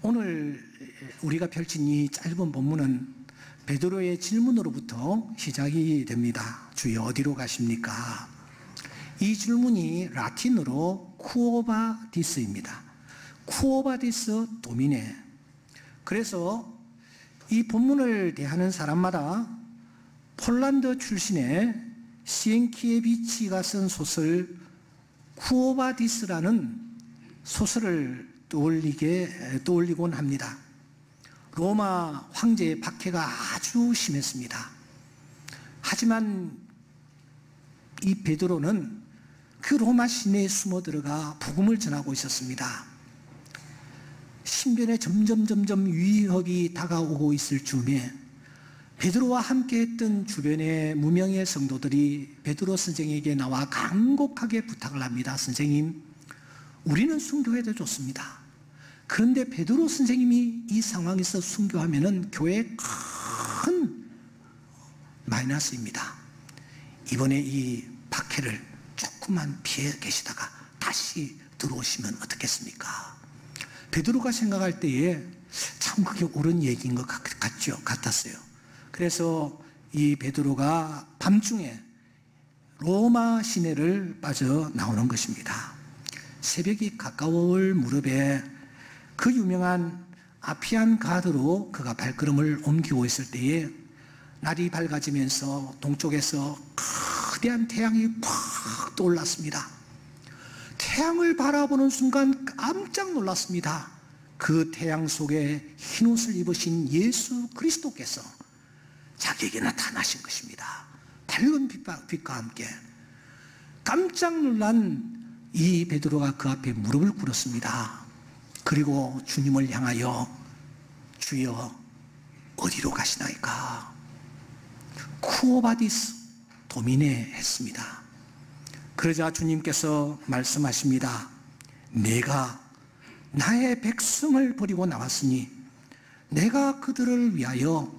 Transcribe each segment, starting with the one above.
오늘 우리가 펼친 이 짧은 본문은 베드로의 질문으로부터 시작이 됩니다. 주여 어디로 가십니까? 이 질문이 라틴어로 쿠오바디스입니다. 쿠오바디스 도미네. 그래서 이 본문을 대하는 사람마다 폴란드 출신의 시엔키에비치가 쓴 소설 쿠오바디스라는 소설을 떠올리곤 합니다. 로마 황제의 박해가 아주 심했습니다. 하지만 이 베드로는 그 로마 시내에 숨어 들어가 복음을 전하고 있었습니다. 신변에 점점 위협이 다가오고 있을 즈음에 베드로와 함께 했던 주변의 무명의 성도들이 베드로 선생에게 나와 간곡하게 부탁을 합니다. 선생님, 우리는 순교해도 좋습니다. 그런데 베드로 선생님이 이 상황에서 순교하면은 교회에 큰 마이너스입니다. 이번에 이 박해를 조금만 피해 계시다가 다시 들어오시면 어떻겠습니까? 베드로가 생각할 때에 참 그게 옳은 얘기인 것 같았어요. 그래서 이 베드로가 밤중에 로마 시내를 빠져나오는 것입니다. 새벽이 가까울 무렵에 그 유명한 아피안 가드로 그가 발걸음을 옮기고 있을 때에 날이 밝아지면서 동쪽에서 거대한 태양이 팍 떠올랐습니다. 태양을 바라보는 순간 깜짝 놀랐습니다. 그 태양 속에 흰옷을 입으신 예수 그리스도께서 자기에게 나타나신 것입니다. 밝은 빛과 함께. 깜짝 놀란 이 베드로가 그 앞에 무릎을 꿇었습니다. 그리고 주님을 향하여 주여 어디로 가시나이까? 쿠오바디스 도미네 했습니다. 그러자 주님께서 말씀하십니다. 내가 나의 백성을 버리고 나왔으니 내가 그들을 위하여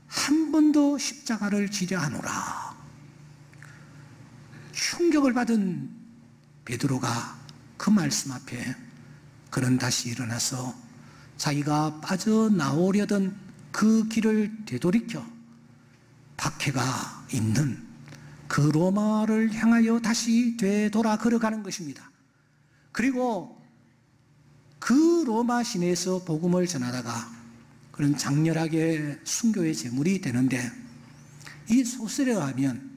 한 번 더 십자가를 지려 하노라. 충격을 받은 베드로가 그 말씀 앞에 그는 다시 일어나서 자기가 빠져나오려던 그 길을 되돌이켜 박해가 있는 그 로마를 향하여 다시 되돌아 걸어가는 것입니다. 그리고 그 로마 시내에서 복음을 전하다가 그런 장렬하게 순교의 제물이 되는데, 이 소설에 의하면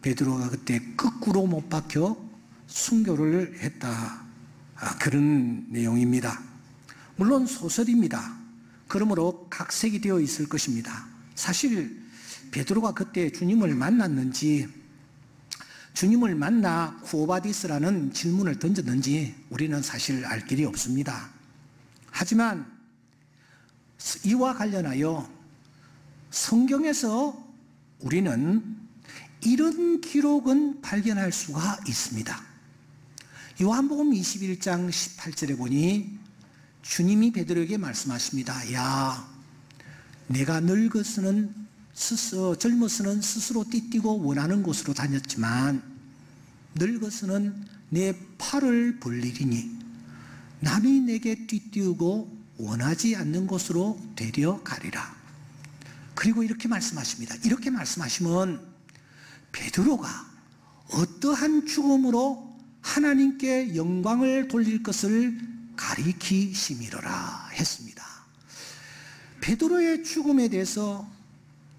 베드로가 그때 거꾸로 못 박혀 순교를 했다, 그런 내용입니다. 물론 소설입니다. 그러므로 각색이 되어 있을 것입니다. 사실 베드로가 그때 주님을 만났는지, 주님을 만나 쿠오바디스라는 질문을 던졌는지 우리는 사실 알 길이 없습니다. 하지만 이와 관련하여 성경에서 우리는 이런 기록은 발견할 수가 있습니다. 요한복음 21장 18절에 보니 주님이 베드로에게 말씀하십니다. 야, 내가 젊어서는 스스로 띠뛰고 원하는 곳으로 다녔지만 늙어서는 내 팔을 벌리리니 남이 내게 띠뛰고 원하지 않는 곳으로 데려가리라. 그리고 이렇게 말씀하십니다. 이렇게 말씀하시면 베드로가 어떠한 죽음으로 하나님께 영광을 돌릴 것을 가리키심이로라 했습니다. 베드로의 죽음에 대해서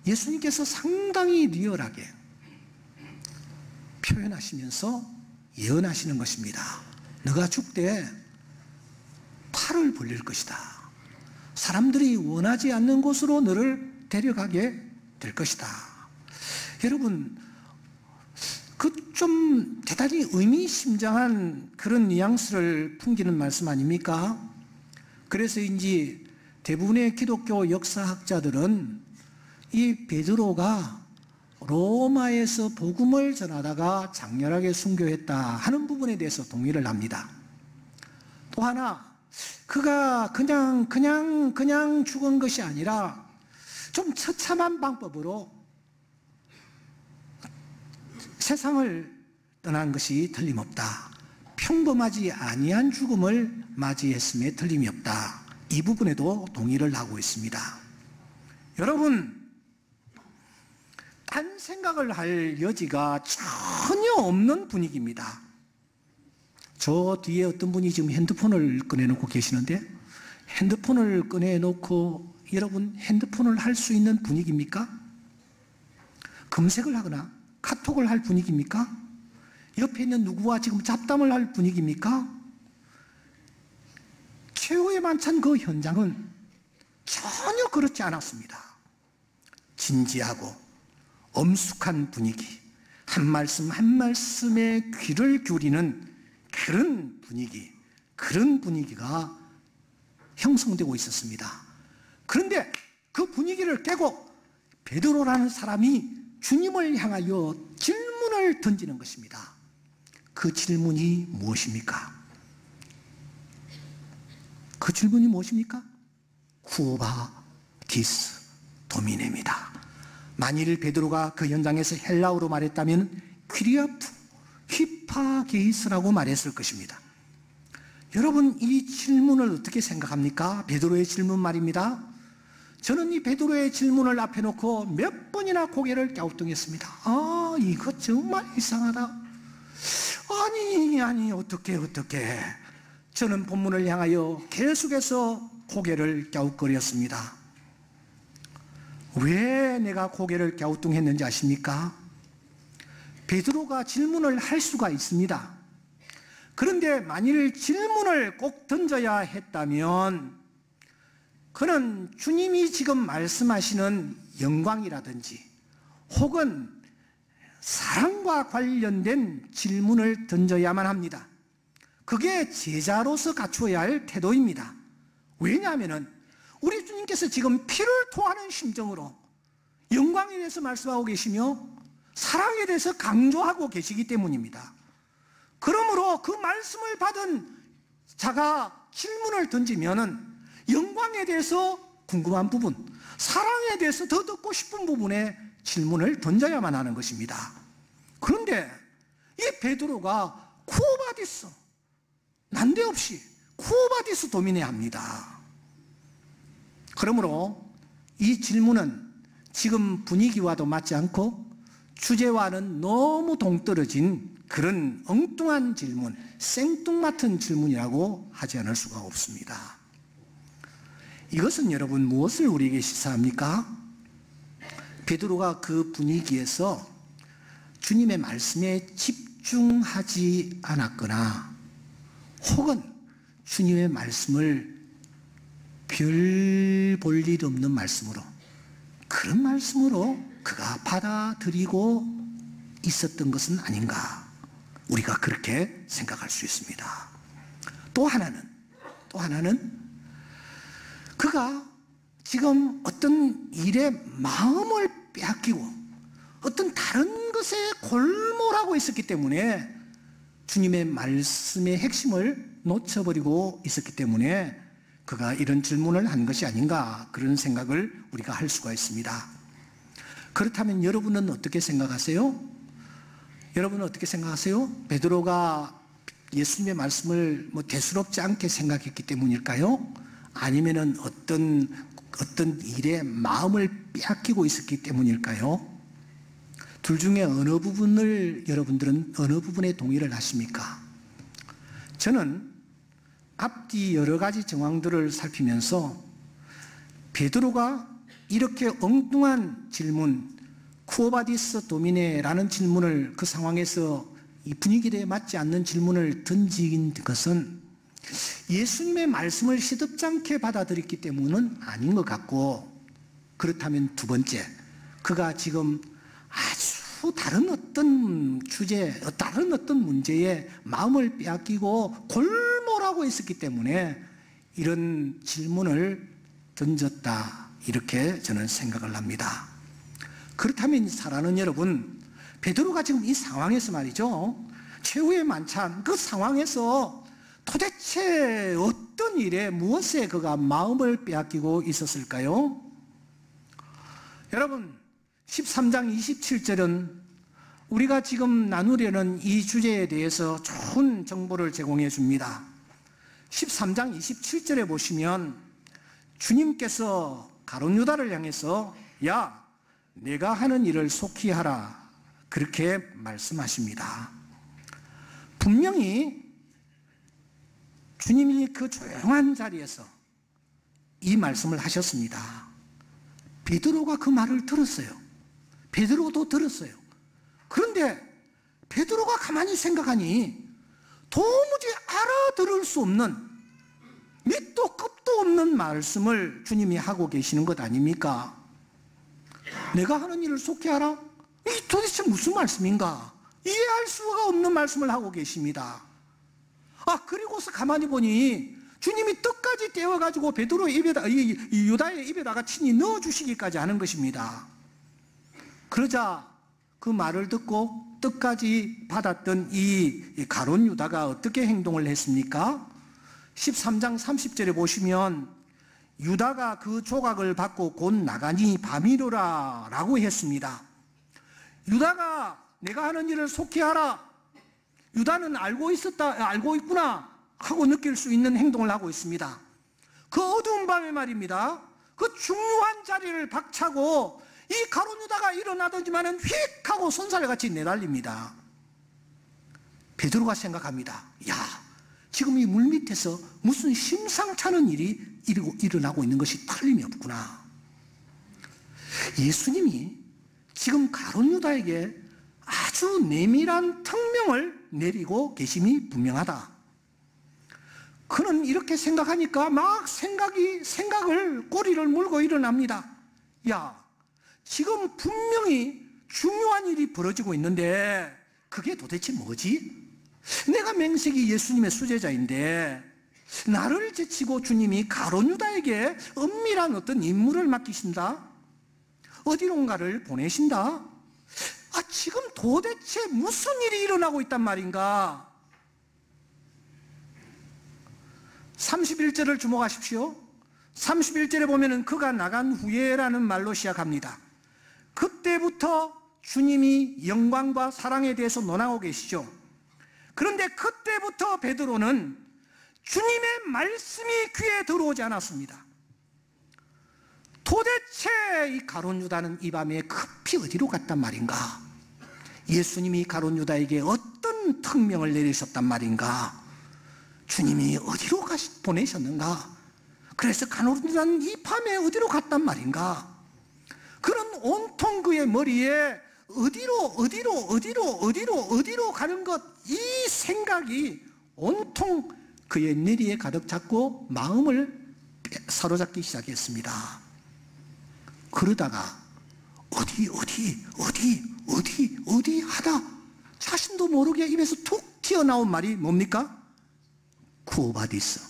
예수님께서 상당히 리얼하게 표현하시면서 예언하시는 것입니다. 너가 죽되 팔을 벌릴 것이다. 사람들이 원하지 않는 곳으로 너를 데려가게 될 것이다. 여러분, 그 좀 대단히 의미심장한 그런 뉘앙스를 풍기는 말씀 아닙니까? 그래서인지 대부분의 기독교 역사학자들은 이 베드로가 로마에서 복음을 전하다가 장렬하게 순교했다 하는 부분에 대해서 동의를 합니다. 또 하나, 그가 그냥 죽은 것이 아니라 좀 처참한 방법으로 세상을 떠난 것이 틀림없다. 평범하지 아니한 죽음을 맞이했음에 틀림이 없다. 이 부분에도 동의를 하고 있습니다. 여러분, 딴 생각을 할 여지가 전혀 없는 분위기입니다. 저 뒤에 어떤 분이 지금 핸드폰을 꺼내놓고 계시는데, 핸드폰을 꺼내놓고 여러분 핸드폰을 할 수 있는 분위기입니까? 검색을 하거나 카톡을 할 분위기입니까? 옆에 있는 누구와 지금 잡담을 할 분위기입니까? 최후의 만찬 그 현장은 전혀 그렇지 않았습니다. 진지하고 엄숙한 분위기, 한 말씀 한 말씀에 귀를 기울이는 그런 분위기가 형성되고 있었습니다. 그런데 그 분위기를 깨고 베드로라는 사람이 주님을 향하여 질문을 던지는 것입니다. 그 질문이 무엇입니까? 그 질문이 무엇입니까? 쿠오바 디스 도미네입니다. 만일 베드로가 그 현장에서 헬라어로 말했다면 퀴리아프 휘파게이스라고 말했을 것입니다. 여러분, 이 질문을 어떻게 생각합니까? 베드로의 질문 말입니다. 저는 이 베드로의 질문을 앞에 놓고 몇 번이나 고개를 갸우뚱했습니다. 아, 이거 정말 이상하다. 아니, 어떻게. 저는 본문을 향하여 계속해서 고개를 갸웃거렸습니다. 왜 내가 고개를 갸우뚱했는지 아십니까? 베드로가 질문을 할 수가 있습니다. 그런데 만일 질문을 꼭 던져야 했다면 그는 주님이 지금 말씀하시는 영광이라든지 혹은 사랑과 관련된 질문을 던져야만 합니다. 그게 제자로서 갖추어야 할 태도입니다. 왜냐하면 우리 주님께서 지금 피를 토하는 심정으로 영광에 대해서 말씀하고 계시며 사랑에 대해서 강조하고 계시기 때문입니다. 그러므로 그 말씀을 받은 자가 질문을 던지면은 영광에 대해서 궁금한 부분, 사랑에 대해서 더 듣고 싶은 부분에 질문을 던져야만 하는 것입니다. 그런데 이 베드로가 쿠오바디스, 난데없이 쿠오바디스 도미네 합니다. 그러므로 이 질문은 지금 분위기와도 맞지 않고 주제와는 너무 동떨어진 그런 엉뚱한 질문, 생뚱맞은 질문이라고 하지 않을 수가 없습니다. 이것은 여러분 무엇을 우리에게 시사합니까? 베드로가 그 분위기에서 주님의 말씀에 집중하지 않았거나 혹은 주님의 말씀을 별 볼 일 없는 말씀으로, 그런 말씀으로 그가 받아들이고 있었던 것은 아닌가, 우리가 그렇게 생각할 수 있습니다. 또 하나는 그가 지금 어떤 일에 마음을 빼앗기고 어떤 다른 것에 골몰하고 있었기 때문에 주님의 말씀의 핵심을 놓쳐버리고 있었기 때문에 그가 이런 질문을 한 것이 아닌가, 그런 생각을 우리가 할 수가 있습니다. 그렇다면 여러분은 어떻게 생각하세요? 베드로가 예수님의 말씀을 대수롭지 않게 생각했기 때문일까요? 아니면은 어떤 일에 마음을 빼앗기고 있었기 때문일까요? 둘 중에 어느 부분을 여러분들은 어느 부분에 동의를 하십니까? 저는 앞뒤 여러 가지 정황들을 살피면서 베드로가 이렇게 엉뚱한 질문, 쿠오바디스 도미네라는 질문을, 그 상황에서 이 분위기에 맞지 않는 질문을 던진 것은 예수님의 말씀을 시덥지 않게 받아들였기 때문은 아닌 것 같고, 그렇다면 두 번째, 그가 지금 아주 다른 어떤 주제, 다른 어떤 문제에 마음을 빼앗기고 골몰하고 있었기 때문에 이런 질문을 던졌다, 이렇게 저는 생각을 합니다. 그렇다면 사랑하는 여러분, 베드로가 지금 이 상황에서 말이죠, 최후의 만찬 그 상황에서 도대체 어떤 일에, 무엇에 그가 마음을 빼앗기고 있었을까요? 여러분, 13장 27절은 우리가 지금 나누려는 이 주제에 대해서 좋은 정보를 제공해 줍니다. 13장 27절에 보시면 주님께서 가룟 유다를 향해서 야, 내가 하는 일을 속히 하라, 그렇게 말씀하십니다. 분명히 주님이 그 조용한 자리에서 이 말씀을 하셨습니다. 베드로가 그 말을 들었어요. 베드로도 들었어요. 그런데 베드로가 가만히 생각하니 도무지 알아들을 수 없는, 밑도 끝도 없는 말씀을 주님이 하고 계시는 것 아닙니까? 내가 하는 일을 속히 하라? 이게 도대체 무슨 말씀인가? 이해할 수가 없는 말씀을 하고 계십니다. 그리고서 가만히 보니 주님이 떡까지 떼어가지고 베드로 입에다, 이 유다의 입에다가 친히 넣어주시기까지 하는 것입니다. 그러자 그 말을 듣고 떡까지 받았던 이 가룟 유다가 어떻게 행동을 했습니까? 13장 30절에 보시면 유다가 그 조각을 받고 곧 나가니 밤이로라 라고 했습니다. 유다가 내가 하는 일을 속히 하라, 유다는 알고 있구나 하고 느낄 수 있는 행동을 하고 있습니다. 그 어두운 밤에 말입니다, 그 중요한 자리를 박차고 이 가룟 유다가 일어나더니만은 휙 하고 손살같이 내달립니다. 베드로가 생각합니다. 야, 지금 이 물밑에서 무슨 심상찮은 일이 일어나고 있는 것이 틀림이 없구나. 예수님이 지금 가룟 유다에게 아주 내밀한 특명을 내리고 계심이 분명하다. 그는 이렇게 생각하니까 막 생각을 꼬리를 물고 일어납니다. 야, 지금 분명히 중요한 일이 벌어지고 있는데 그게 도대체 뭐지? 내가 맹세기 예수님의 수제자인데 나를 제치고 주님이 가룟 유다에게 은밀한 어떤 임무를 맡기신다? 어디론가를 보내신다? 지금 도대체 무슨 일이 일어나고 있단 말인가? 31절을 주목하십시오. 31절에 보면은 그가 나간 후에라는 말로 시작합니다. 그때부터 주님이 영광과 사랑에 대해서 논하고 계시죠. 그런데 그때부터 베드로는 주님의 말씀이 귀에 들어오지 않았습니다. 도대체 이 가룟 유다는 이 밤에 급히 어디로 갔단 말인가? 예수님이 가룟 유다에게 어떤 특명을 내리셨단 말인가? 주님이 어디로 보내셨는가? 그래서 가룟 유다는 이 밤에 어디로 갔단 말인가? 그는 온통 그의 머리에 어디로 가는 것, 이 생각이 온통 그의 뇌리에 가득 찼고 마음을 사로잡기 시작했습니다. 그러다가 어디 하다 자신도 모르게 입에서 툭 튀어나온 말이 뭡니까? 쿠오바디스,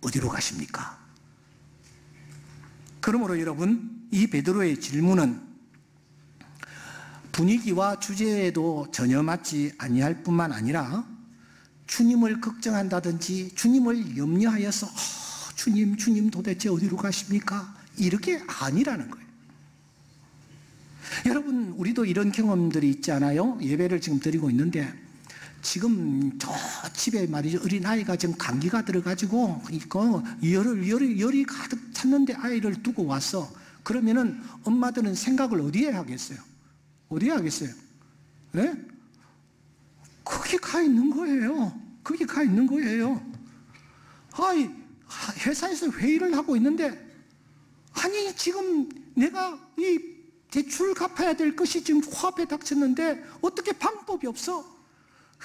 어디로 가십니까? 그러므로 여러분, 이 베드로의 질문은 분위기와 주제에도 전혀 맞지 아니할 뿐만 아니라 주님을 걱정한다든지 주님을 염려하여서 주님 도대체 어디로 가십니까? 이렇게 아니라는 거예요. 여러분, 우리도 이런 경험들이 있지 않아요? 예배를 지금 드리고 있는데 지금 저 집에 말이죠, 어린아이가 지금 감기가 들어가지고 열이 가득 찼는데 아이를 두고 왔어. 그러면은 엄마들은 생각을 어디에 하겠어요? 어디에 하겠어요? 네? 거기 가 있는 거예요. 거기 가 있는 거예요. 회사에서 회의를 하고 있는데 지금 내가 이 대출 갚아야 될 것이 지금 코앞에 닥쳤는데 어떻게 방법이 없어?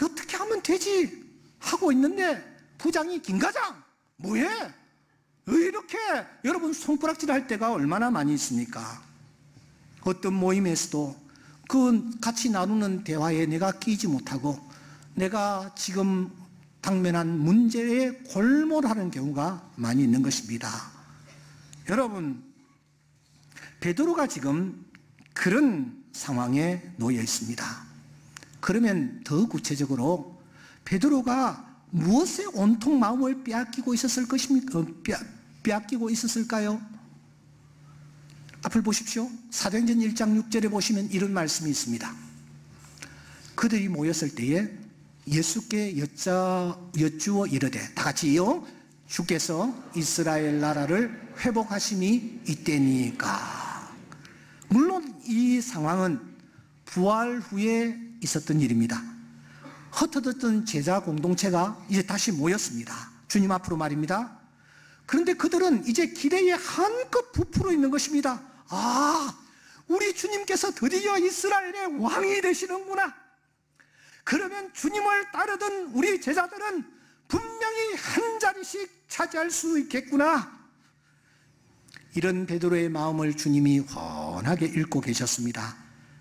어떻게 하면 되지? 하고 있는데 부장이 김과장 뭐해? 이렇게 여러분 손가락질 할 때가 얼마나 많이 있습니까? 어떤 모임에서도 그 같이 나누는 대화에 내가 끼지 못하고 내가 지금 당면한 문제에 골몰하는 경우가 많이 있는 것입니다. 여러분, 베드로가 지금 그런 상황에 놓여 있습니다. 그러면 더 구체적으로 베드로가 무엇에 온통 마음을 빼앗기고 있었을 것입니까? 빼앗기고 있었을까요? 앞을 보십시오. 사도행전 1장 6절에 보시면 이런 말씀이 있습니다. 그들이 모였을 때에 예수께 여쭈어 이르되, 다 같이요, 주께서 이스라엘 나라를 회복하심이 이때니까. 물론 이 상황은 부활 후에 있었던 일입니다. 흩어졌던 제자 공동체가 이제 다시 모였습니다. 주님 앞으로 말입니다. 그런데 그들은 이제 기대에 한껏 부풀어 있는 것입니다. 아, 우리 주님께서 드디어 이스라엘의 왕이 되시는구나. 그러면 주님을 따르던 우리 제자들은 분명히 한 자리씩 차지할 수 있겠구나. 이런 베드로의 마음을 주님이 훤하게 읽고 계셨습니다.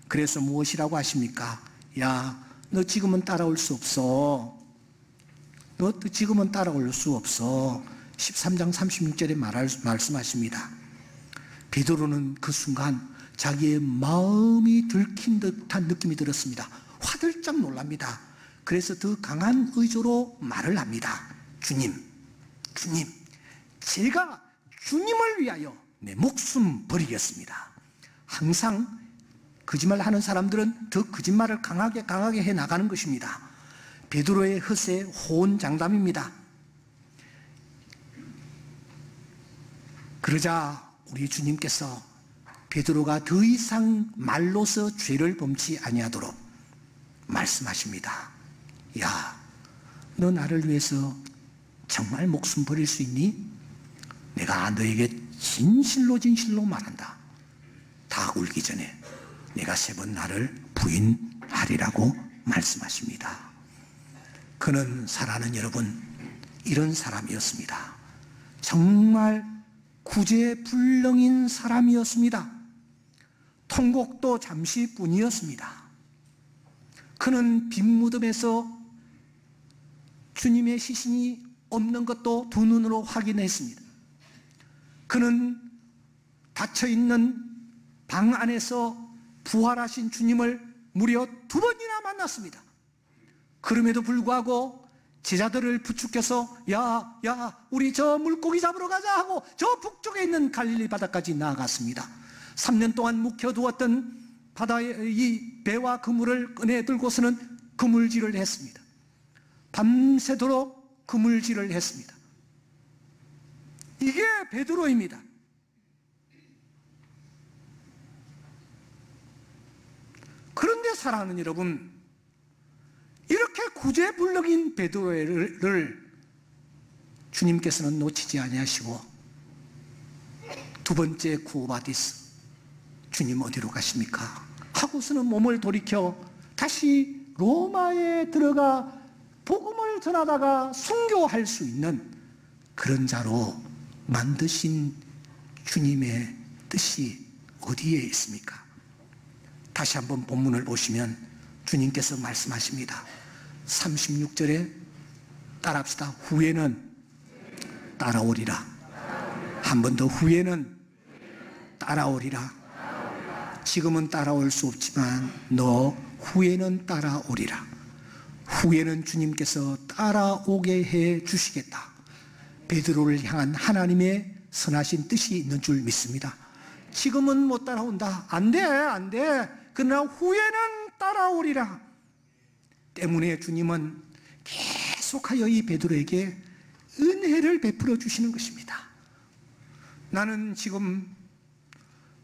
그래서 무엇이라고 하십니까? 야, 너 지금은 따라올 수 없어. 너 지금은 따라올 수 없어. 13장 36절에 말씀하십니다. 베드로는 그 순간 자기의 마음이 들킨 듯한 느낌이 들었습니다. 화들짝 놀랍니다. 그래서 더 강한 의조로 말을 합니다. 주님, 제가 주님을 위하여 내 목숨 버리겠습니다. 항상 거짓말하는 사람들은 더 거짓말을 강하게 해나가는 것입니다. 베드로의 헛의 호언장담입니다. 그러자 우리 주님께서 베드로가 더 이상 말로서 죄를 범치 아니하도록 말씀하십니다. 야, 너 나를 위해서 정말 목숨 버릴 수 있니? 내가 너에게 진실로 말한다. 다 울기 전에 내가 3번 나를 부인하리라고 말씀하십니다. 그는 사랑하는 여러분, 이런 사람이었습니다. 정말 구제불능인 사람이었습니다. 통곡도 잠시뿐이었습니다. 그는 빈 무덤에서 주님의 시신이 없는 것도 두 눈으로 확인했습니다. 그는 닫혀있는 방 안에서 부활하신 주님을 무려 2번이나 만났습니다. 그럼에도 불구하고 제자들을 부축해서 야 우리 저 물고기 잡으러 가자 하고 저 북쪽에 있는 갈릴리 바다까지 나아갔습니다. 3년 동안 묵혀두었던 바다의 이 배와 그물을 꺼내 들고서는 그물질을 했습니다. 밤새도록 그물질을 했습니다. 이게 베드로입니다. 그런데 사랑하는 여러분, 이렇게 구제불능인 베드로를 주님께서는 놓치지 아니하시고 두 번째 구오바디스, 주님 어디로 가십니까? 하고서는 몸을 돌이켜 다시 로마에 들어가 복음을 전하다가 순교할 수 있는 그런 자로 만드신 주님의 뜻이 어디에 있습니까? 다시 한번 본문을 보시면 주님께서 말씀하십니다. 36절에 따라합시다. 후에는 따라오리라. 한 번 더, 후에는 따라오리라. 지금은 따라올 수 없지만 너 후에는 따라오리라. 후에는 주님께서 따라오게 해 주시겠다. 베드로를 향한 하나님의 선하신 뜻이 있는 줄 믿습니다. 지금은 못 따라온다. 안 돼. 그러나 후에는 따라오리라. 때문에 주님은 계속하여 이 베드로에게 은혜를 베풀어 주시는 것입니다. 나는 지금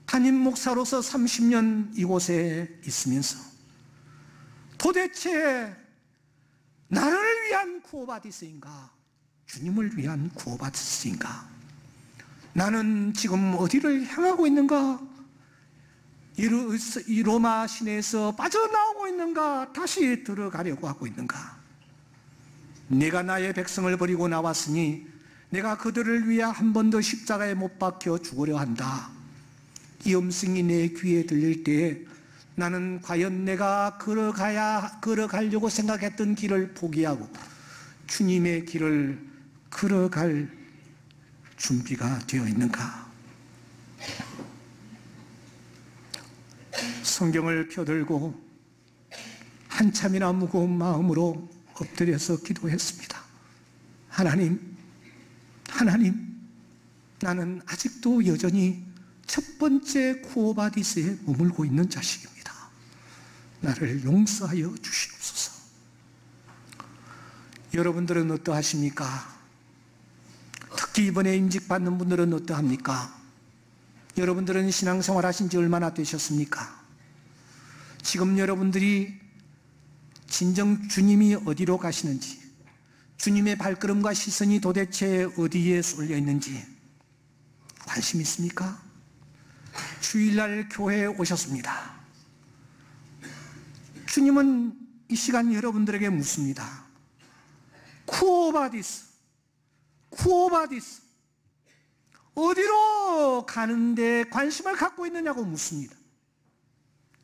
담임 목사로서 30년 이곳에 있으면서 도대체 나를 위한 구오바디스인가? 주님을 위한 구오바디스인가? 나는 지금 어디를 향하고 있는가? 이 로마 시내에서 빠져나오고 있는가? 다시 들어가려고 하고 있는가? 내가 나의 백성을 버리고 나왔으니 내가 그들을 위해 한 번 더 십자가에 못 박혀 죽으려 한다. 이 음성이 내 귀에 들릴 때에 나는 과연 내가 걸어가려고 생각했던 길을 포기하고 주님의 길을 걸어갈 준비가 되어 있는가? 성경을 펴들고 한참이나 무거운 마음으로 엎드려서 기도했습니다. 하나님, 나는 아직도 여전히 첫 번째 쿠오바디스에 머물고 있는 자식입니다. 나를 용서하여 주시옵소서. 여러분들은 어떠하십니까? 특히 이번에 임직받는 분들은 어떠합니까? 여러분들은 신앙생활 하신 지 얼마나 되셨습니까? 지금 여러분들이 진정 주님이 어디로 가시는지, 주님의 발걸음과 시선이 도대체 어디에 쏠려 있는지 관심 있습니까? 주일날 교회에 오셨습니다. 주님은 이 시간 여러분들에게 묻습니다. 쿠오바디스, 쿠오바디스, 어디로 가는데 관심을 갖고 있느냐고 묻습니다.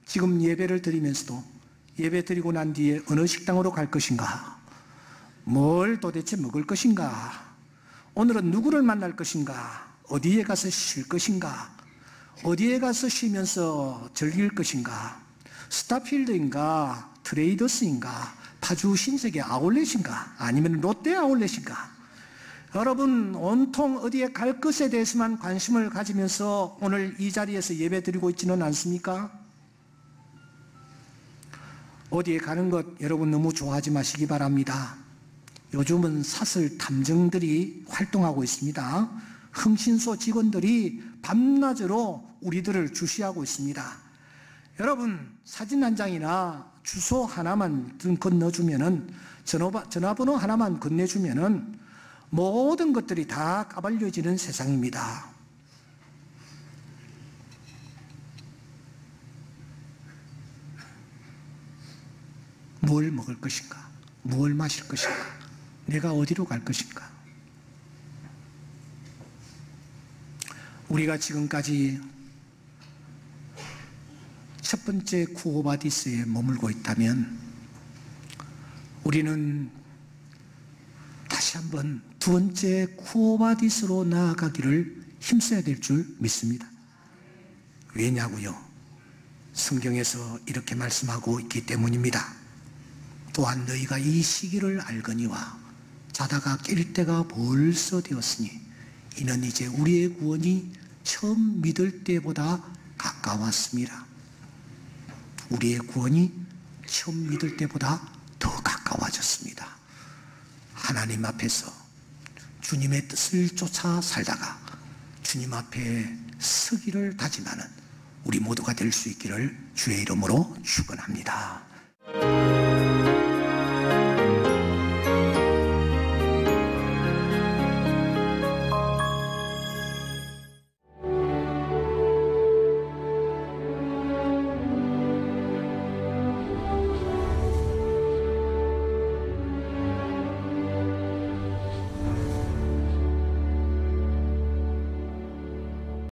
지금 예배를 드리면서도 예배 드리고 난 뒤에 어느 식당으로 갈 것인가? 뭘 도대체 먹을 것인가? 오늘은 누구를 만날 것인가? 어디에 가서 쉴 것인가? 어디에 가서 쉬면서 즐길 것인가? 스타필드인가? 트레이더스인가? 파주 신세계 아울렛인가? 아니면 롯데 아울렛인가? 여러분 온통 어디에 갈 것에 대해서만 관심을 가지면서 오늘 이 자리에서 예배 드리고 있지는 않습니까? 어디에 가는 것 여러분 너무 좋아하지 마시기 바랍니다. 요즘은 사설 탐정들이 활동하고 있습니다. 흥신소 직원들이 밤낮으로 우리들을 주시하고 있습니다. 여러분 사진 한 장이나 주소 하나만 건너주면은 전화번호 하나만 건네주면은 모든 것들이 다 까발려지는 세상입니다. 뭘 먹을 것인가? 뭘 마실 것인가? 내가 어디로 갈 것인가? 우리가 지금까지 첫 번째 쿠오바디스에 머물고 있다면 우리는 다시 한번 두 번째 쿠오바디스로 나아가기를 힘써야 될 줄 믿습니다. 왜냐고요? 성경에서 이렇게 말씀하고 있기 때문입니다. 또한 너희가 이 시기를 알거니와 자다가 깰 때가 벌써 되었으니 이는 이제 우리의 구원이 처음 믿을 때보다 가까웠습니다. 우리의 구원이 처음 믿을 때보다 더 가까워졌습니다. 하나님 앞에서 주님의 뜻을 쫓아 살다가 주님 앞에 서기를 다짐하는 우리 모두가 될 수 있기를 주의 이름으로 축원합니다.